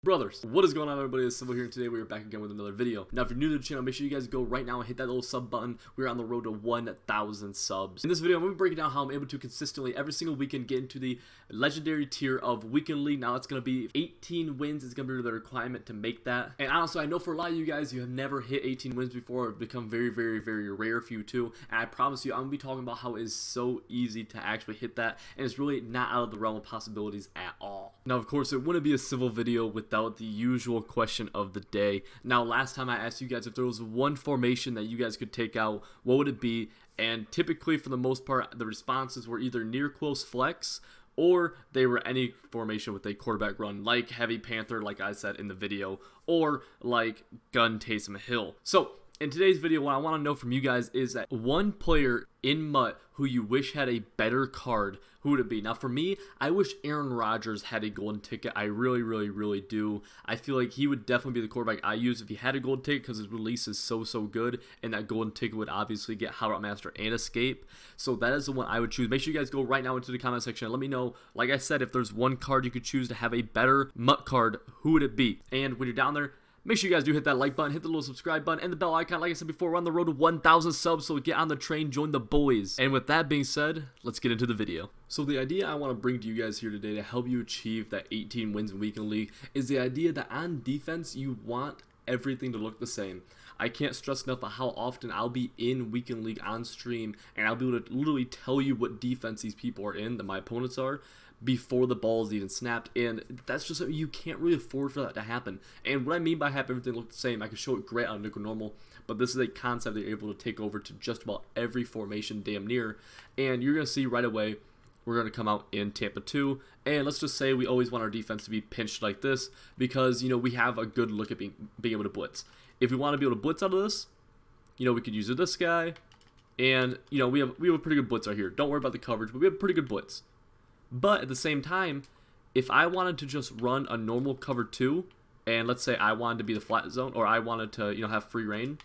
Brothers, what is going on, everybody? It's Civil here, and today we are back again with another video. Now, if you're new to the channel, make sure you guys go right now and hit that little sub button. We're on the road to 1,000 subs. In this video, I'm going to be breaking down how I'm able to consistently, every single weekend, get into the legendary tier of Weekend League. Now, it's going to be 18 wins. It's going to be the requirement to make that. And honestly, I know for a lot of you guys, you have never hit 18 wins before. It's become very, very, very rare for you too. And I promise you, I'm going to be talking about how it is so easy to actually hit that. And it's really not out of the realm of possibilities at all. Now, of course, it wouldn't be a Civil video without the usual question of the day. Now, last time I asked you guys if there was one formation that you guys could take out, what would it be? And typically, for the most part, the responses were either near close flex, or they were any formation with a quarterback run, like Heavy Panther, like I said in the video, or like Gun Taysom Hill. So in today's video, what I want to know from you guys is that one player in MUT who you wish had a better card, who would it be? Now for me, I wish Aaron Rodgers had a golden ticket. I really do. I feel like he would definitely be the quarterback I use if he had a golden ticket, because his release is so good, and that golden ticket would obviously get How Route Master and Escape. So that is the one I would choose. Make sure you guys go right now into the comment section and let me know, like I said, if there's one card you could choose to have a better MUT card, who would it be? And when you're down there, make sure you guys do hit that like button, hit the little subscribe button, and the bell icon. Like I said before, we're on the road to 1,000 subs, so get on the train, join the boys. And with that being said, let's get into the video. So the idea I want to bring to you guys here today to help you achieve that 18 wins in Weekend League is the idea that on defense, you want everything to look the same. I can't stress enough about how often I'll be in Weekend League on stream, and I'll be able to literally tell you what defense these people are in, that my opponents are, before the ball is even snapped. And that's just something you can't really afford for that to happen. And what I mean by have everything look the same, I can show it great on nickel normal, but this is a concept that you're able to take over to just about every formation damn near. And you're going to see right away, we're going to come out in Tampa 2, and let's just say we always want our defense to be pinched like this, because, you know, we have a good look at being able to blitz. If we want to be able to blitz out of this, you know, we could use this guy, and, you know, we have a pretty good blitz right here. Don't worry about the coverage, but we have a pretty good blitz. But at the same time, if I wanted to just run a normal cover 2, and let's say I wanted to be the flat zone, or I wanted to, you know, have free reign,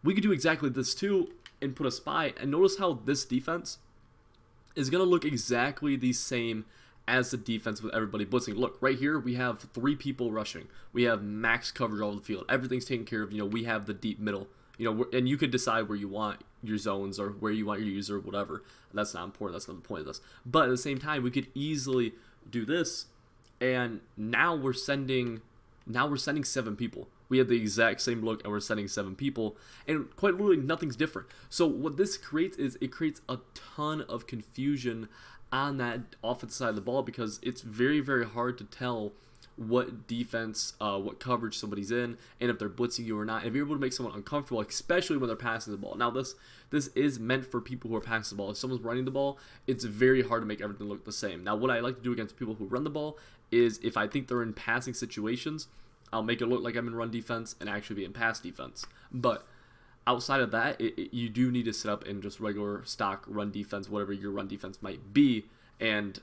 we could do exactly this too and put a spy. And notice how this defense is going to look exactly the same as the defense with everybody blitzing. Look, right here, we have 3 people rushing. We have max coverage all over the field. Everything's taken care of. You know, we have the deep middle. You know, and you could decide where you want your zones or where you want your user, whatever. That's not important. That's not the point of this. But at the same time, we could easily do this, and now we're sending 7 people. We have the exact same look, and we're sending 7 people, and quite literally nothing's different. So what this creates is it creates a ton of confusion on that offensive side of the ball, because it's very hard to tell what defense, what coverage somebody's in, and if they're blitzing you or not. If you're able to make someone uncomfortable, especially when they're passing the ball. Now, this is meant for people who are passing the ball. If someone's running the ball, it's very hard to make everything look the same. Now, what I like to do against people who run the ball is, if I think they're in passing situations, I'll make it look like I'm in run defense and actually be in pass defense. But outside of that, you do need to set up in just regular stock run defense, whatever your run defense might be, and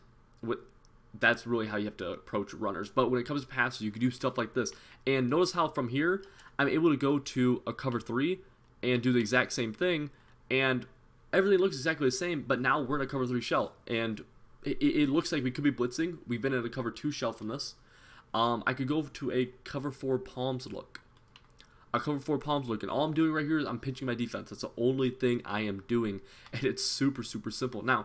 that's really how you have to approach runners. But when it comes to passes, you can do stuff like this. And notice how from here, I'm able to go to a cover 3 and do the exact same thing, and everything looks exactly the same, but now we're in a cover 3 shell, and it looks like we could be blitzing. We've been in a cover 2 shell from this. I could go to a cover 4 palms look. A cover 4 palms look, and all I'm doing right here is I'm pinching my defense. That's the only thing I am doing, and it's super simple. Now,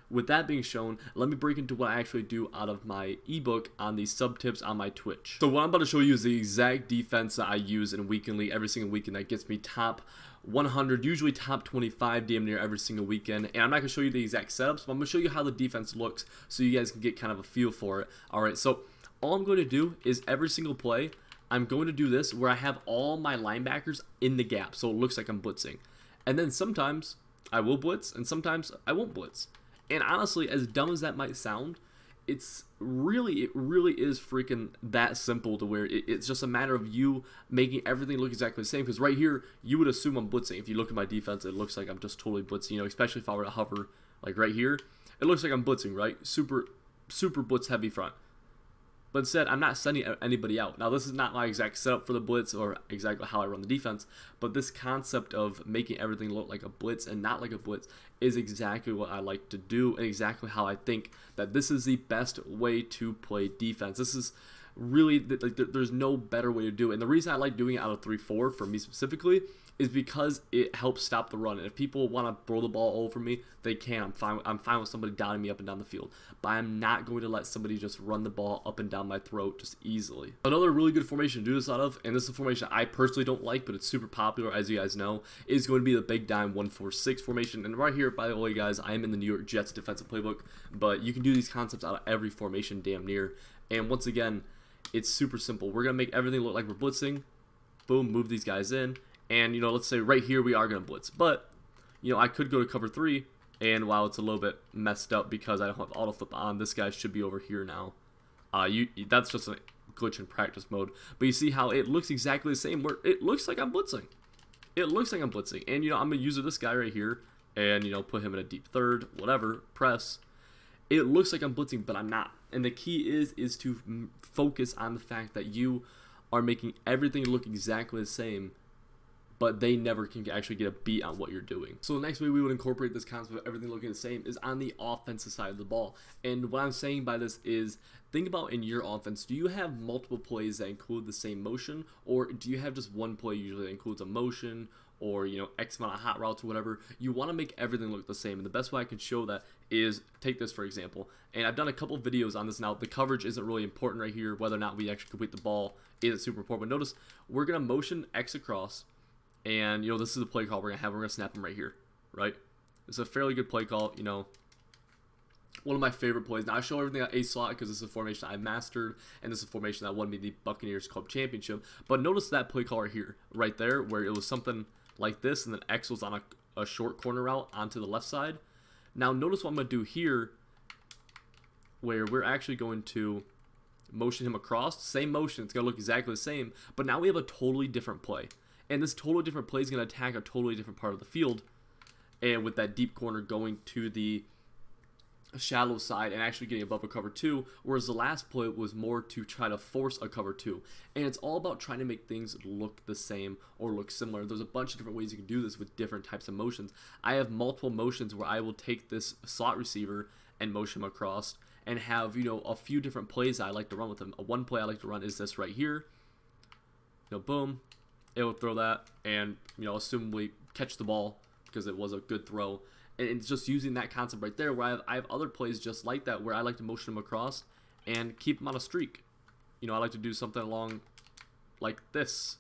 with that being shown, let me break into what I actually do out of my ebook on the sub tips on my Twitch. So what I'm about to show you is the exact defense that I use in Weekend League every single weekend that gets me top 100, usually top 25 damn near every single weekend. And I'm not going to show you the exact setups, but I'm going to show you how the defense looks so you guys can get kind of a feel for it. Alright, so all I'm going to do is every single play, I'm going to do this where I have all my linebackers in the gap, so it looks like I'm blitzing. And then sometimes I will blitz, and sometimes I won't blitz. And honestly, as dumb as that might sound, it really is freaking that simple, to where it's just a matter of you making everything look exactly the same. Because right here, you would assume I'm blitzing. If you look at my defense, it looks like I'm just totally blitzing. You know, especially if I were to hover like right here, it looks like I'm blitzing, right? Super blitz heavy front. But instead, I'm not sending anybody out. Now, this is not my exact setup for the blitz or exactly how I run the defense, but this concept of making everything look like a blitz and not like a blitz is exactly what I like to do, and exactly how I think that this is the best way to play defense. This is really, like, there's no better way to do it. And the reason I like doing it out of 3-4 for me specifically is because it helps stop the run. And if people want to throw the ball over me, they can. I'm fine with somebody downing me up and down the field. But I'm not going to let somebody just run the ball up and down my throat just easily. Another really good formation to do this out of, and this is a formation I personally don't like, but it's super popular, as you guys know, is going to be the big dime 1-4-6 formation. And right here, by the way, guys, I am in the New York Jets defensive playbook, but you can do these concepts out of every formation damn near. And once again, it's super simple. We're going to make everything look like we're blitzing. Boom, move these guys in. And, you know, let's say right here we are going to blitz. But, you know, I could go to cover 3. And while it's a little bit messed up because I don't have auto flip on, this guy should be over here now. That's just a glitch in practice mode. But you see how it looks exactly the same, where it looks like I'm blitzing. It looks like I'm blitzing. And, you know, I'm going to use this guy right here and, you know, put him in a deep third, whatever, press. It looks like I'm blitzing, but I'm not. And the key is to focus on the fact that you are making everything look exactly the same, but they never can actually get a beat on what you're doing. So the next way we would incorporate this concept of everything looking the same is on the offensive side of the ball. And what I'm saying by this is, think about in your offense, do you have multiple plays that include the same motion, or do you have just one play usually that includes a motion, or, you know, X amount of hot routes or whatever? You want to make everything look the same. And the best way I can show that is, take this for example. And I've done a couple videos on this now. The coverage isn't really important right here. Whether or not we actually complete the ball isn't super important. But notice, we're going to motion X across. And, you know, this is the play call we're going to have. We're going to snap him right here, right? It's a fairly good play call, you know. One of my favorite plays. Now, I show everything at A slot because this is a formation I mastered, and this is a formation that won me the Buccaneers Club Championship. But notice that play call right here, right there, where it was something like this, and then X was on a short corner route onto the left side. Now, notice what I'm going to do here, where we're actually going to motion him across. Same motion. It's going to look exactly the same, but now we have a totally different play. And this totally different play is going to attack a totally different part of the field. And with that deep corner going to the shallow side and actually getting above a cover 2, whereas the last play was more to try to force a cover 2. And it's all about trying to make things look the same or look similar. There's a bunch of different ways you can do this with different types of motions. I have multiple motions where I will take this slot receiver and motion him across and have, you know, a few different plays I like to run with him. One play I like to run is this right here. You know, boom. It will throw that, and, you know, assume we catch the ball because it was a good throw. And it's just using that concept right there, where I have other plays just like that, where I like to motion them across and keep them on a streak. You know, I like to do something along like this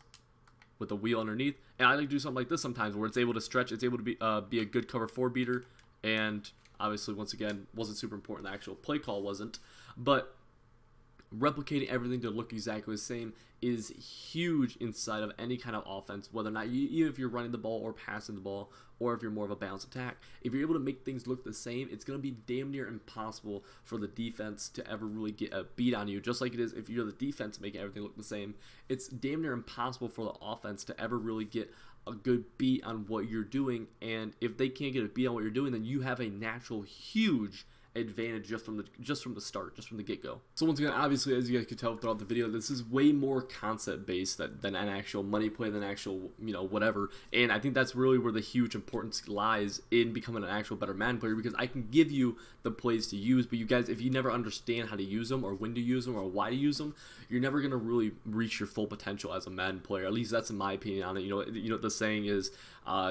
with a wheel underneath, and I like to do something like this sometimes, where it's able to stretch, it's able to be a good cover 4 beater, and obviously, once again, wasn't super important. The actual play call wasn't, but replicating everything to look exactly the same is huge inside of any kind of offense, whether or not even if you're running the ball or passing the ball, or if you're more of a balanced attack. If you're able to make things look the same, it's going to be damn near impossible for the defense to ever really get a beat on you. Just like it is if you're the defense making everything look the same, it's damn near impossible for the offense to ever really get a good beat on what you're doing. And if they can't get a beat on what you're doing, then you have a natural huge advantage just from the start, just from the get-go. So once again, obviously, as you guys could tell throughout the video, this is way more concept based than an actual money play, than actual, you know, whatever. And I think that's really where the huge importance lies in becoming an actual better Madden player, because I can give you the plays to use, but you guys, if you never understand how to use them, or when to use them, or why to use them, you're never gonna really reach your full potential as a Madden player. At least that's in my opinion on it. You know the saying is,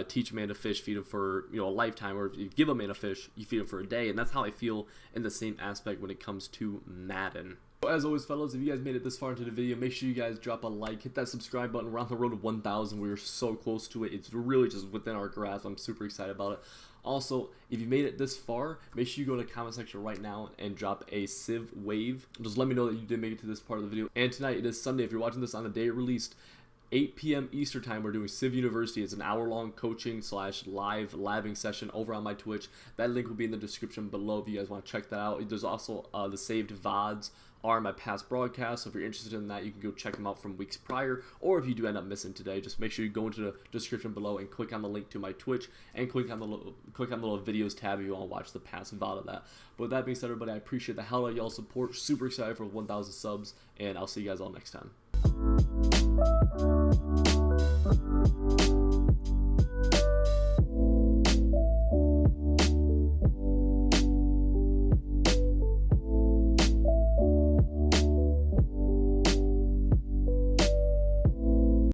teach a man to fish, feed him for, you know, a lifetime, or if you give a man a fish, you feed him for a day. And that's how I feel in the same aspect when it comes to Madden. So as always, fellas, if you guys made it this far into the video, make sure you guys drop a like, hit that subscribe button. We're on the road to 1,000. We are so close to it. It's really just within our grasp. I'm super excited about it. Also, if you made it this far, make sure you go to the comment section right now and drop a Civ wave. Just let me know that you did make it to this part of the video. And tonight, it is Sunday. If you're watching this on the day it released, 8 p.m. Eastern time, we're doing Civ University. It's an hour-long coaching / live labbing session over on my Twitch. That link will be in the description below if you guys want to check that out. There's also the saved VODs are my past broadcasts, so if you're interested in that, you can go check them out from weeks prior. Or if you do end up missing today, just make sure you go into the description below and click on the link to my Twitch, and click on the little videos tab if you want to watch the past VOD of that. But with that being said, everybody, I appreciate the hell out of y'all's support. Super excited for 1,000 subs, and I'll see you guys all next time.